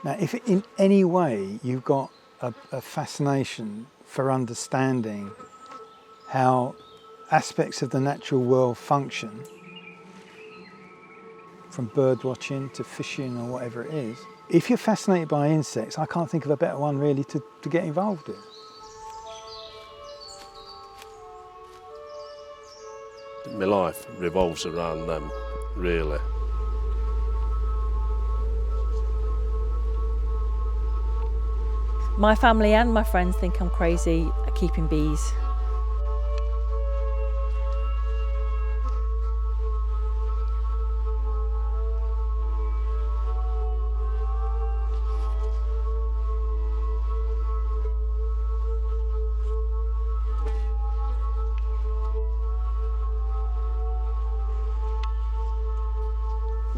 Now, if in any way you've got a fascination for understanding how aspects of the natural world function, from bird watching to fishing or whatever it is, if you're fascinated by insects, I can't think of a better one really to get involved in. My life revolves around them, really. My family and my friends think I'm crazy at keeping bees.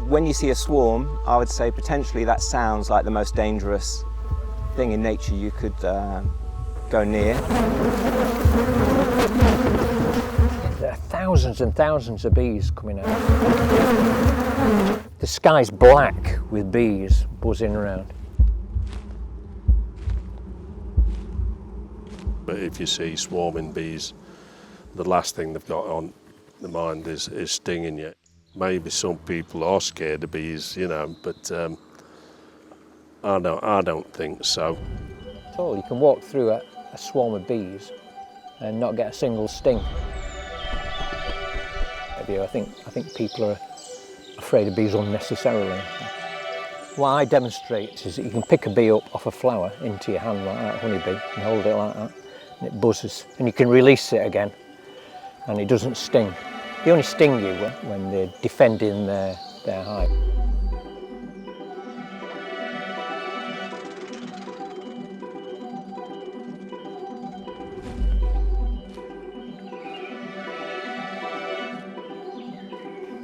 When you see a swarm, I would say potentially that sounds like the most dangerous thing in nature you could go near. There are thousands and thousands of bees coming out. The sky's black with bees buzzing around. But if you see swarming bees, the last thing they've got on the mind is stinging you. Maybe some people are scared of bees, you know, but I don't think so. At all. You can walk through a swarm of bees and not get a single sting. I think people are afraid of bees unnecessarily. What I demonstrate is that you can pick a bee up off a flower into your hand like that, honeybee, and hold it like that, and it buzzes, and you can release it again, and it doesn't sting. They only sting you when they're defending their hive.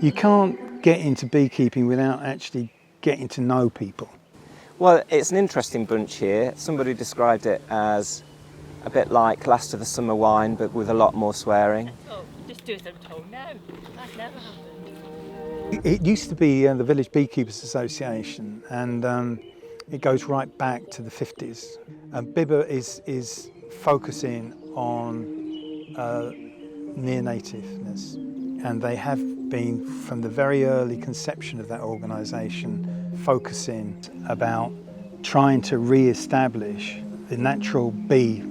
You can't get into beekeeping without actually getting to know people. Well, it's an interesting bunch here. Somebody described it as a bit like Last of the Summer Wine, but with a lot more swearing. Oh, just do as I'm told. No, that never happened. It used to be the Village Beekeepers Association, and it goes right back to the 50s. BIBA is focusing on near-nativeness, and they have been, from the very early conception of that organisation, focusing about trying to re-establish the natural bee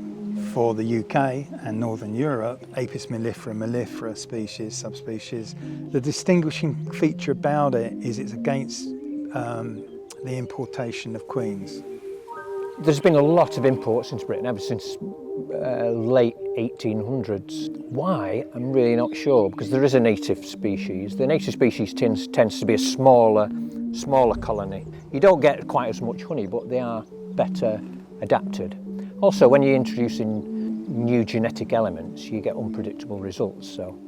for the UK and Northern Europe, Apis mellifera, mellifera species, subspecies. The distinguishing feature about it is it's against the importation of queens. There's been a lot of imports into Britain ever since late 1800s. Why? I'm really not sure, because there is a native species. The native species tends to be a smaller colony. You don't get quite as much honey, but they are better adapted. Also, when you're introducing new genetic elements, you get unpredictable results. So,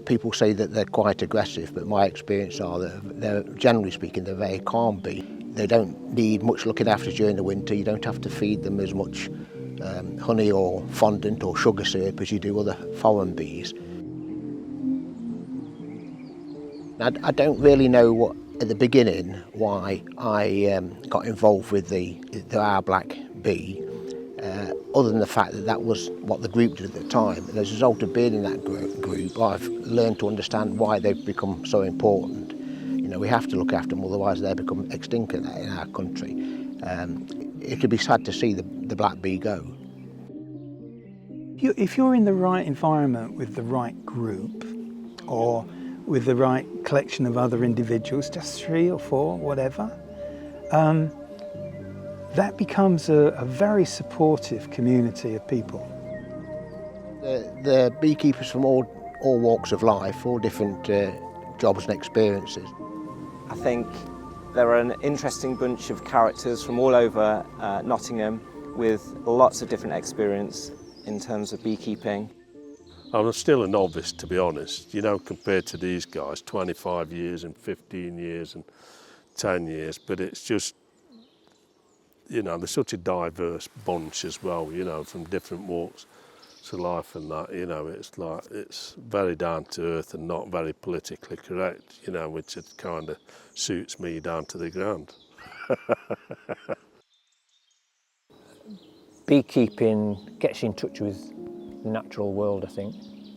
people say that they're quite aggressive, but my experience are that they're, generally speaking, they're very calm bee. They don't need much looking after during the winter. You don't have to feed them as much honey or fondant or sugar syrup as you do other foreign bees. I don't really know what, at the beginning, why I got involved with our black bee, other than the fact that that was what the group did at the time. And as a result of being in that group, I've learned to understand why they've become so important. You know, we have to look after them, otherwise they'll become extinct in our country. It would be sad to see the black bee go. If you're in the right environment with the right group, or with the right collection of other individuals, just 3 or 4, whatever, that becomes a very supportive community of people. The beekeepers from all walks of life, all different jobs and experiences. I think they're an interesting bunch of characters from all over Nottingham with lots of different experience in terms of beekeeping. I'm still a novice, to be honest, you know, compared to these guys, 25 years and 15 years and 10 years, but it's just, you know, they're such a diverse bunch as well, you know, from different walks of life and that, you know, it's like, it's very down to earth and not very politically correct, you know, which it kind of suits me down to the ground. Beekeeping gets you in touch with the natural world, I think,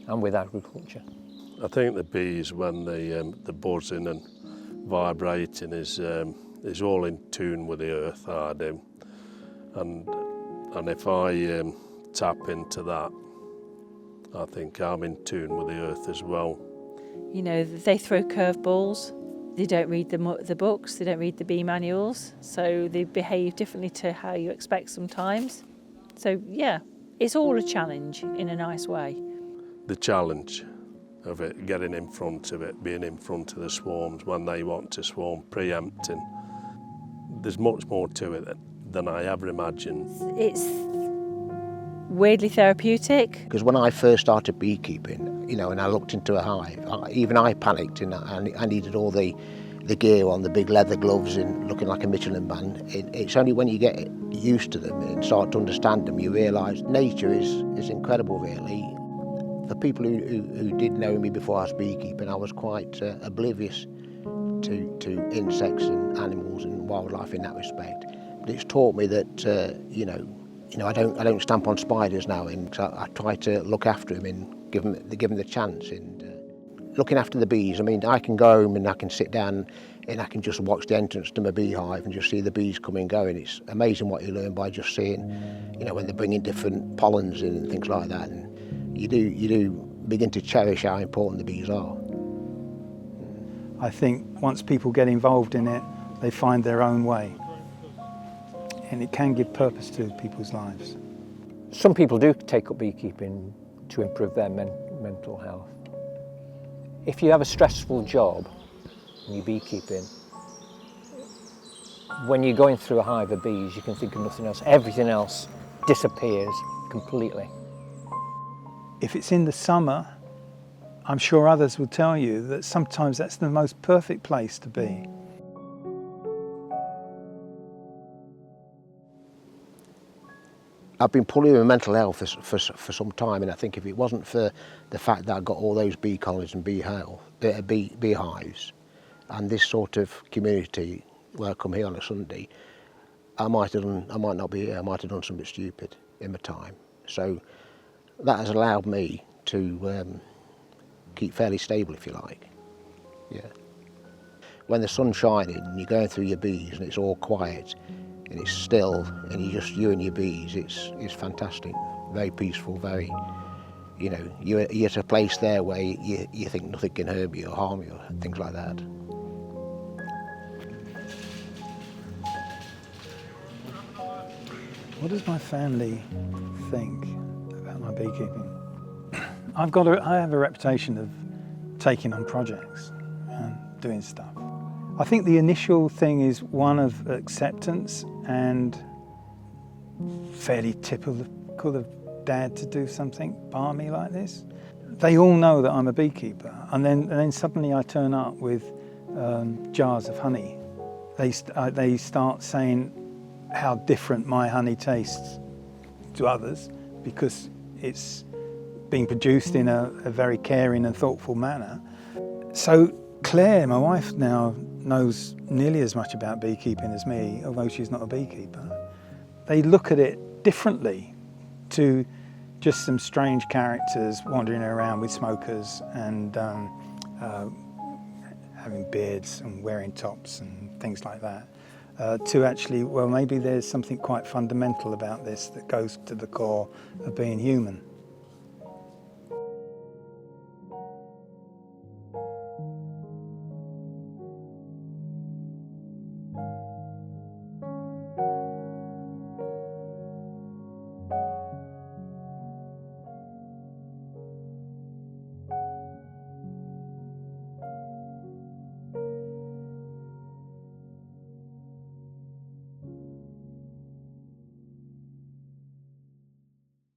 and with agriculture. I think the bees, when the buzzing and vibrating, is all in tune with the earth. I do, and if I tap into that, I think I'm in tune with the earth as well. You know, they throw curveballs. They don't read the books. They don't read the bee manuals. So they behave differently to how you expect sometimes. So yeah, it's all a challenge in a nice way. The challenge of it, getting in front of it, being in front of the swarms when they want to swarm, preempting. There's much more to it than I ever imagined. It's weirdly therapeutic. Because when I first started beekeeping, you know, and I looked into a hive, even I panicked, and I needed all the gear on, the big leather gloves and looking like a Michelin man. It's only when you get used to them and start to understand them, you realise nature is incredible, really. For people who did know me before I was beekeeping, I was quite oblivious to insects and animals and wildlife in that respect. But it's taught me that, you know, I don't stamp on spiders now, and I try to look after them and give them the chance. And looking after the bees, I mean, I can go home and I can sit down and I can just watch the entrance to my beehive and just see the bees coming and going. It's amazing what you learn by just seeing, you know, when they're bringing different pollens in and things like that. And you do begin to cherish how important the bees are. I think once people get involved in it, they find their own way. And it can give purpose to people's lives. Some people do take up beekeeping to improve their mental health. If you have a stressful job and you're beekeeping, when you're going through a hive of bees, you can think of nothing else. Everything else disappears completely. If it's in the summer, I'm sure others will tell you that sometimes that's the most perfect place to be. I've been pulling with mental health for some time, and I think if it wasn't for the fact that I got all those bee colonies and beehives and this sort of community where I come here on a Sunday, I might not be here. I might have done something stupid in my time. So that has allowed me to keep fairly stable, if you like. Yeah. When the sun's shining and you're going through your bees and it's all quiet and it's still and you and your bees, it's fantastic. Very peaceful, very, you know, you're at a place there where you think nothing can hurt you or harm you, things like that. What does my family think about my beekeeping? I have a reputation of taking on projects and doing stuff. I think the initial thing is one of acceptance and fairly typical of Dad to do something balmy like this. They all know that I'm a beekeeper, and then suddenly I turn up with jars of honey. They start saying how different my honey tastes to others because it's being produced in a very caring and thoughtful manner. So Claire, my wife, now knows nearly as much about beekeeping as me, although she's not a beekeeper. They look at it differently to just some strange characters wandering around with smokers and having beards and wearing tops and things like that, to actually, well, maybe there's something quite fundamental about this that goes to the core of being human.